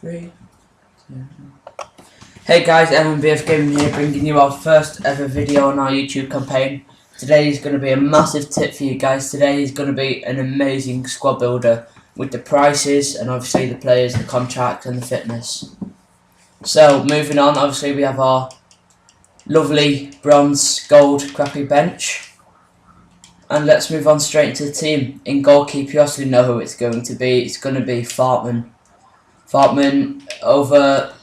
3, 2. Hey guys, MMBFGamin here, bringing you our first ever video on our YouTube campaign. Today is going to be a massive tip for you guys. Today is going to be an amazing squad builder with the prices and obviously the players, the contract and the fitness. So moving on, obviously we have our lovely bronze gold crappy bench. And let's move on straight into the team. In goalkeeper, you obviously know who it's going to be. It's going to be Fartman. Fartman over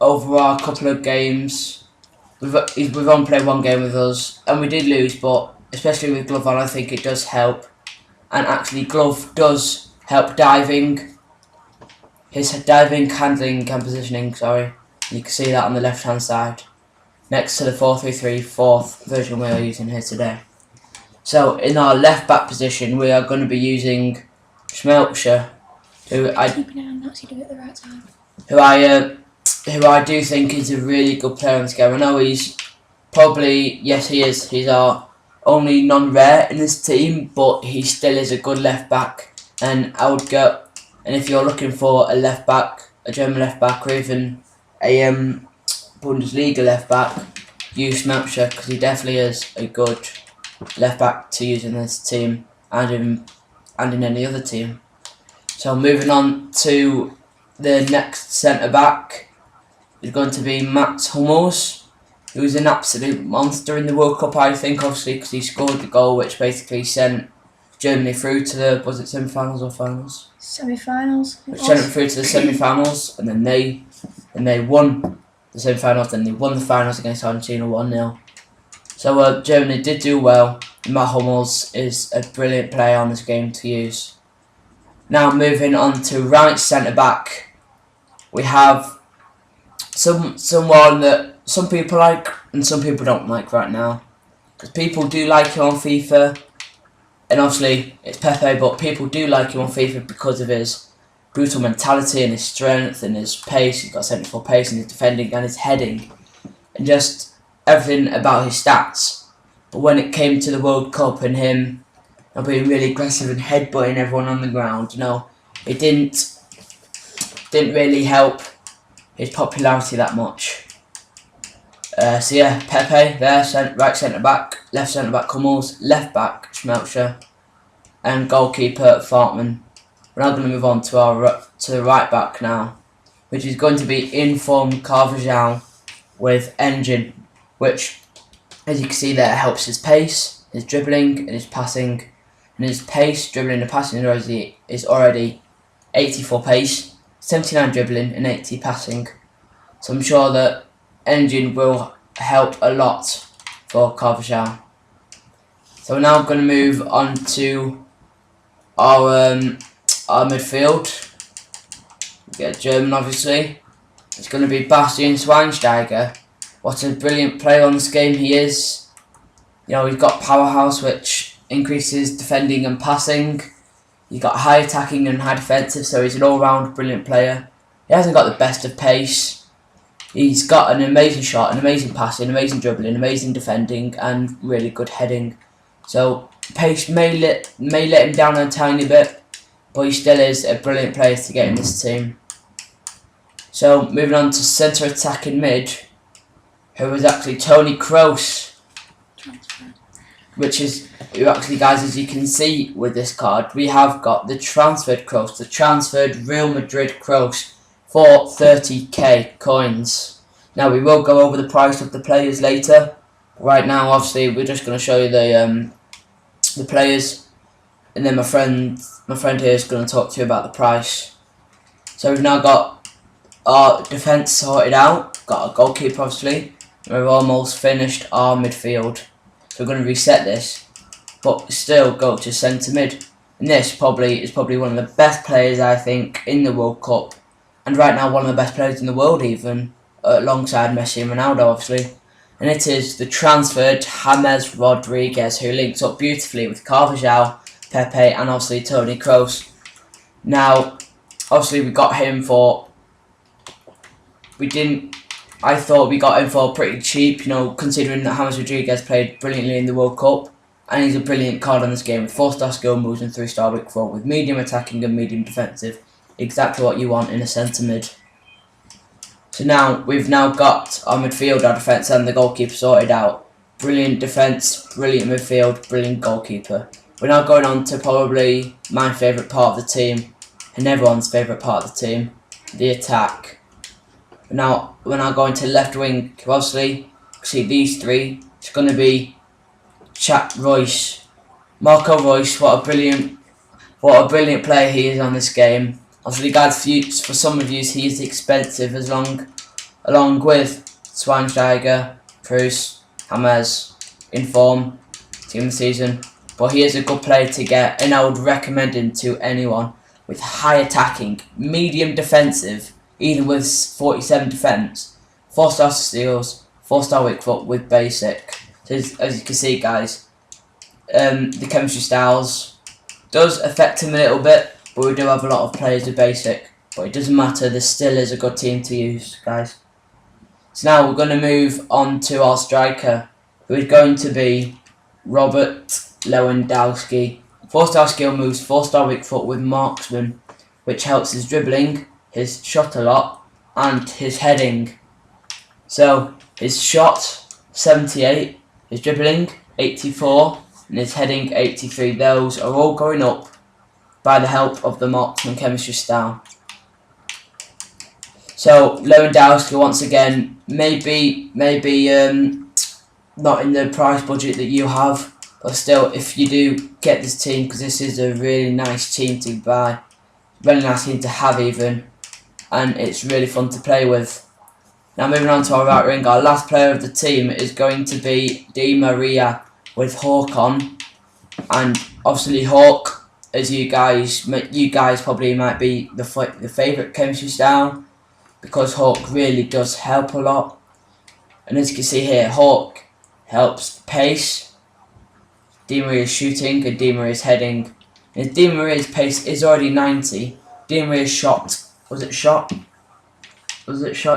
our couple of games, we've only played one game with us, and we did lose, but especially with glove on, I think it does help. And actually, glove does help diving. His diving, handling, and positioning. Sorry, you can see that on the left-hand side, next to the 4-3-3 fourth version we are using here today. So in our left-back position, we are going to be using Schmelzer, who I do think is a really good player in this game. I know he's probably, yes he is, he's our only non-rare in this team, but he still is a good left back. And I would go, and if you're looking for a left back, a German left back, or even a Bundesliga left back, use Schmelzer, because he definitely is a good left back to use in this team and in any other team. So moving on to the next centre back is going to be Mats Hummels, who's an absolute monster in the World Cup, I think, obviously, because he scored the goal which basically sent Germany through to the, was it semi-finals or finals? Semi-finals. Which sent them through to the semi-finals, and then they won the semi-finals, then they won the finals against Argentina 1-0. So Germany did do well. Mats Hummels is a brilliant player on this game to use. Now moving on to right centre back, we have someone that some people like and some people don't like right now. Because people do like him on FIFA, and obviously it's Pepe, but people do like him on FIFA because of his brutal mentality and his strength and his pace. He's got 74 pace and his defending and his heading and just everything about his stats. But when it came to the World Cup and him being really aggressive and headbutting everyone on the ground, you know, it didn't really help his popularity that much. So yeah, Pepe there, right centre back, left centre back Hummels, left back Schmelzer, and goalkeeper Fartman. We're now going to move on to the right back now, which is going to be in-form Carvajal with Engine, which, as you can see there, helps his pace, his dribbling, and his passing. And his pace, dribbling, and passing is already 84 pace, 79 dribbling, and 80 passing. So I'm sure that Engine will help a lot for Carvajal. So we're now going to move on to our midfield. We get German, obviously. It's going to be Bastian Schweinsteiger. What a brilliant player on this game he is. You know, he's got powerhouse, which increases defending and passing. He's got high attacking and high defensive, so he's an all-round brilliant player. He hasn't got the best of pace. He's got an amazing shot, an amazing passing, amazing dribbling, amazing defending, and really good heading. So pace may let him down a tiny bit, but he still is a brilliant player to get in this team. So moving on to centre attacking mid, who is actually Toni Kroos. Which is, actually guys, as you can see with this card, we have got the transferred Kroos, the transferred Real Madrid Kroos for 30k coins. Now we will go over the price of the players later. Right now, obviously, we're just going to show you the players, and then my friend here is going to talk to you about the price. So we've now got our defence sorted out, got our goalkeeper obviously, and we've almost finished our midfield. So we're going to reset this, but still go to centre mid. And this is probably one of the best players, I think, in the World Cup. And right now one of the best players in the world even, alongside Messi and Ronaldo obviously. And it is the transferred James Rodriguez, who links up beautifully with Carvajal, Pepe and obviously Toni Kroos. Now, obviously we got him for... I thought we got him for pretty cheap, you know, considering that James Rodriguez played brilliantly in the World Cup. And he's a brilliant card on this game with 4-star skill moves and 3-star weak foot with medium attacking and medium defensive. exactly what you want in a centre mid. So now we've got our midfield, our defence and the goalkeeper sorted out. Brilliant defence, brilliant midfield, brilliant goalkeeper. We're now going on to probably my favourite part of the team and everyone's favourite part of the team, the attack. Now we're now going to left wing. Obviously, see these three. It's going to be Marco Royce. What a brilliant player he is on this game. Obviously, guys, for some of you, he is expensive along with Schweinsteiger, Cruz, James in form, team of the season. But he is a good player to get, and I would recommend him to anyone with high attacking, medium defensive, even with 47 defence, 4-star steals, 4-star weak foot with basic. So as you can see, guys, the chemistry styles does affect him a little bit, but we do have a lot of players with basic. But it doesn't matter, there still is a good team to use, guys. So now we're going to move on to our striker, who is going to be Robert Lewandowski. 4-star skill moves, 4-star weak foot with marksman, which helps his dribbling, his shot a lot, and his heading. So his shot 78, his dribbling 84, and his heading 83. Those are all going up by the help of the marksman chemistry style. So Lewandowski once again, maybe not in the price budget that you have, but still, if you do get this team, because this is a really nice team to buy, really nice team to have even, and it's really fun to play with. Now moving on to our right wing, our last player of the team is going to be Di Maria with Hawk on, and obviously Hawk, as you guys probably might be the favourite chemistry style, because Hawk really does help a lot. And as you can see here, Hawk helps pace, Di Maria's shooting, and Di Maria's heading. And Di Maria's pace is already 90. Di Maria's shot,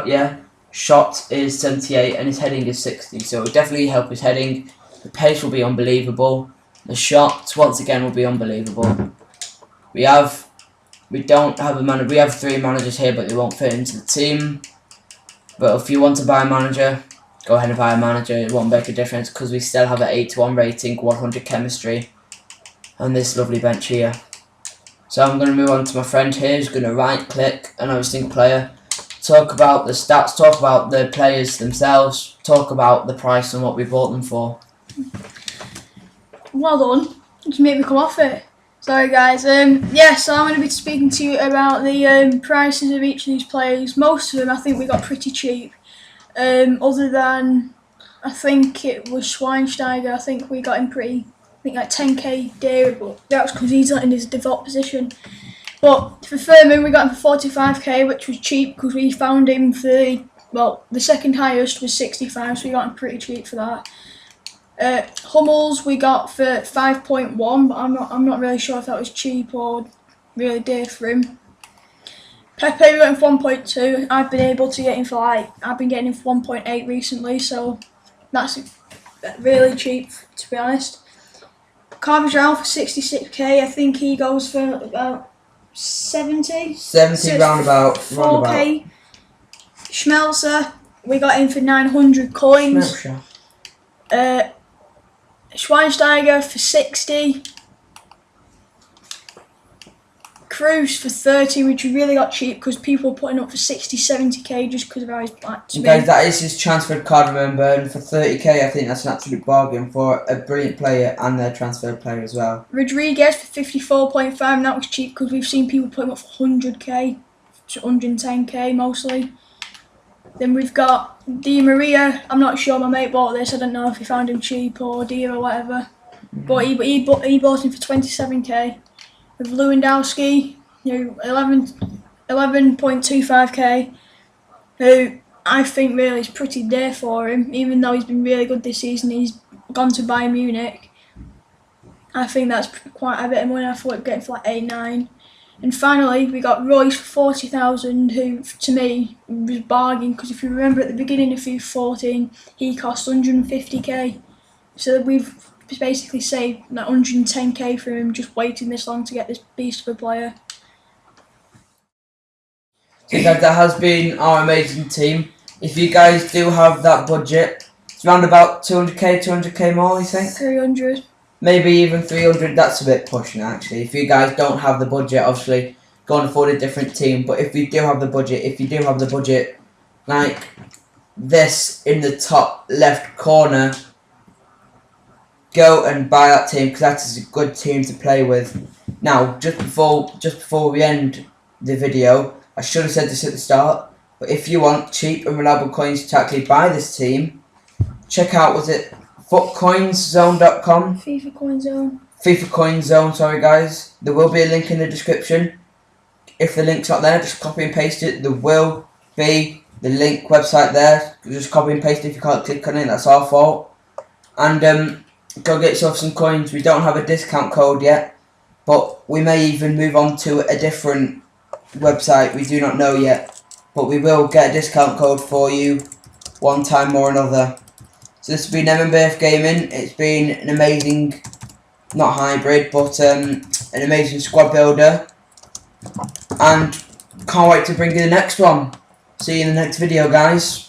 yeah. Shot is 78 and his heading is 60. So it will definitely help his heading. The pace will be unbelievable. The shot, once again, will be unbelievable. We have 3 managers here, but they won't fit into the team. But if you want to buy a manager, go ahead and buy a manager. It won't make a difference because we still have an 81 rating, 100 chemistry, and this lovely bench here. So I'm going to move on to my friend here who's going to right click another single player, talk about the stats, talk about the players themselves, talk about the price and what we bought them for. Well done. Just made me come off it. Sorry guys. So I'm going to be speaking to you about the prices of each of these players. Most of them I think we got pretty cheap. Other than, I think it was Schweinsteiger, I think we got him like 10k dearer, but that was because he's not in his default position. But for Furman, we got him for 45k, which was cheap because we found him for, the second highest was 65, so we got him pretty cheap for that. Hummels we got for 5.1, but I'm not really sure if that was cheap or really dear for him. Pepe we got him for 1.2. I've been getting him for 1.8 recently, so that's really cheap to be honest. Carvajal for 66k. I think he goes for about 70 roundabout 4k. Schmelzer we got him for 900 coins. Schweinsteiger for 60. Cruz for 30, which we really got cheap because people were putting up for 60-70k just because of how he's black to me. Guys, that is his transferred card, remember, and for 30k I think that's an absolute bargain for a brilliant player and their transferred player as well. Rodriguez for 54.5, and that was cheap because we've seen people put him up for 100k, 110k mostly. Then we've got Di Maria. I'm not sure, my mate bought this. I don't know if he found him cheap or dear or whatever. But he bought him for 27k. With Lewandowski, 11.25k, who I think really is pretty dear for him, even though he's been really good this season. He's gone to Bayern Munich. I think that's quite a bit of money. I thought we'd get him for like 8-9. And finally, we got Royce for 40,000, who to me was bargain because if you remember at the beginning of FIFA 14, he cost 150k. So we've basically saved like 110k for him just waiting this long to get this beast of a player. So guys, that has been our amazing team. If you guys do have that budget, it's around about 200k more, you think? 300. Maybe even 300, that's a bit pushing actually. If you guys don't have the budget, obviously, go and afford a different team. But if you do have the budget, like this in the top left corner, go and buy that team because that is a good team to play with. Now, just before we end the video, I should have said this at the start, but if you want cheap and reliable coins to actually buy this team, check out, was it footcoinszone.com? FIFA Coin Zone. FIFA Coin Zone, sorry guys. There will be a link in the description. If the link's not there, just copy and paste it. There will be the link website there. Just copy and paste it if you can't click on it, that's our fault. And go get yourself some coins. We don't have a discount code yet, but we may even move on to a different website. We do not know yet, but we will get a discount code for you one time or another. So this has been MMBFGamin. It's been an amazing, not hybrid, but an amazing squad builder. And can't wait to bring you the next one. See you in the next video, guys.